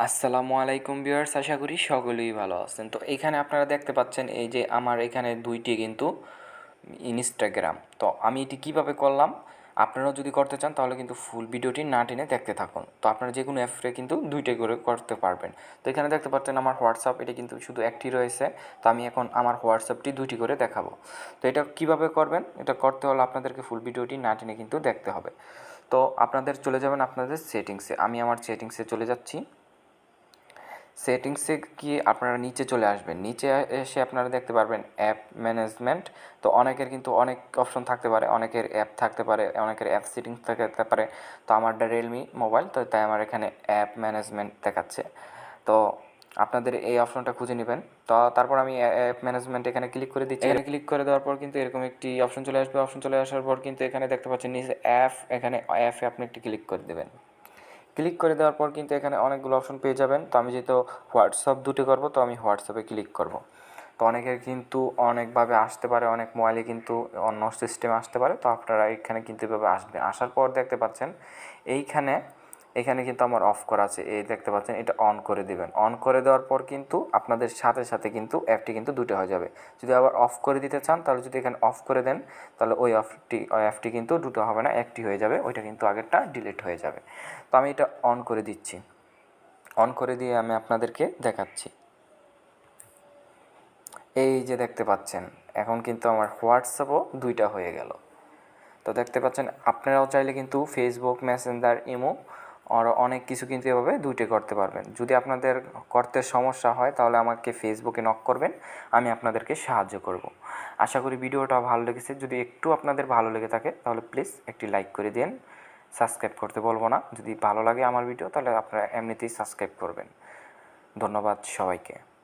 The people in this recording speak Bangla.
আসসালামু আলাইকুম ভিউয়ার্স, আশা করি সকলেই ভালো আছেন। তো এখানে আপনারা দেখতে পাচ্ছেন এই যে আমার এখানে দুইটি কিন্তু ইনস্টাগ্রাম। তো আমি এটি কিভাবে করলাম, আপনারাও যদি করতে চান তাহলে কিন্তু ফুল ভিডিওটি না টেনে দেখতে থাকুন। তো আপনারা যে কোনো অ্যাপে কিন্তু দুইটাই করে করতে পারবেন। তো এখানে দেখতে পাচ্ছেন আমার হোয়াটসঅ্যাপ, এটা কিন্তু শুধু একটি রয়েছে। তো আমি এখন আমার হোয়াটসঅ্যাপটি দুইটি করে দেখাবো। তো এটা কিভাবে করবেন, এটা করতে হলে আপনাদেরকে ফুল ভিডিওটি না টেনে কিন্তু দেখতে হবে। তো আপনাদের চলে যাবেন আপনাদের সেটিংসে। আমি আমার সেটিংসে চলে যাচ্ছি। সেটিংসে গিয়ে আপনারা নিচে চলে আসবেন। নিচে এসে আপনারা দেখতে পারবেন অ্যাপ ম্যানেজমেন্ট। তো অনেকের কিন্তু অনেক অপশন থাকতে পারে, অনেকের অ্যাপ থাকতে পারে, অনেকের অ্যাপ সেটিংস থাকতে পারে। তো আমারটা রিয়েলমি মোবাইল, তো তাই আমার এখানে অ্যাপ ম্যানেজমেন্ট দেখাচ্ছে। তো আপনাদের এই অপশনটা খুঁজে নেবেন। তো তারপর আমি অ্যাপ ম্যানেজমেন্ট এখানে ক্লিক করে দিচ্ছি। এখানে ক্লিক করে দেওয়ার পর কিন্তু এরকম একটি অপশন চলে আসবে। অপশন চলে আসার পর কিন্তু এখানে দেখতে পাচ্ছেন নিচে অ্যাপ, এখানে অ্যাপে আপনি একটি ক্লিক করে দেবেন। ক্লিক করে দেওয়ার পর কিন্তু এখানে অনেকগুলো অপশন পেয়ে যাবেন। তো আমি যেহেতু হোয়াটসঅ্যাপ দুটো করব, তো আমি হোয়াটসঅ্যাপে ক্লিক করব। তো অনেকের কিন্তু অনেকভাবে আসতে পারে, অনেক মোবাইলে কিন্তু অন্য সিস্টেমে আসতে পারে। তো আপনারা এখানে কিন্তু এভাবে আসবেন। আসার পর দেখতে পাচ্ছেন এইখানে এখানে কিন্তু আমার অফ করা আছে, এই দেখতে পাচ্ছেন, এটা অন করে দেবেন। অন করে দেওয়ার পর কিন্তু আপনাদের সাথে সাথে কিন্তু অ্যাপটি কিন্তু দুটো হয়ে যাবে। যদি আবার অফ করে দিতে চান তাহলে যদি এখানে অফ করে দেন তাহলে ওই অ্যাপটি কিন্তু দুটো হবে না, একটি হয়ে যাবে। ওইটা কিন্তু আগেরটা ডিলিট হয়ে যাবে। তো আমি এটা অন করে দিচ্ছি। অন করে দিয়ে আমি আপনাদেরকে দেখাচ্ছি। এই যে দেখতে পাচ্ছেন এখন কিন্তু আমার হোয়াটসঅ্যাপও দুইটা হয়ে গেল। তো দেখতে পাচ্ছেন আপনারাও চাইলে কিন্তু ফেসবুক, মেসেঞ্জার, ইমো আরও অনেক কিছু কিন্তু এভাবে দুইটা করতে পারবেন। যদি আপনাদের করতে সমস্যা হয় তাহলে আমাকে ফেসবুকে নক করবেন, আমি আপনাদেরকে সাহায্য করব। আশা করি ভিডিওটা ভালো লেগেছে। যদি একটু আপনাদের ভালো লেগে থাকে তাহলে প্লিজ একটি লাইক করে দিন। সাবস্ক্রাইব করতে বলবো না। যদি ভালো লাগে আমার ভিডিও তাহলে আপনারা এমনিতেই সাবস্ক্রাইব করবেন। ধন্যবাদ সবাইকে।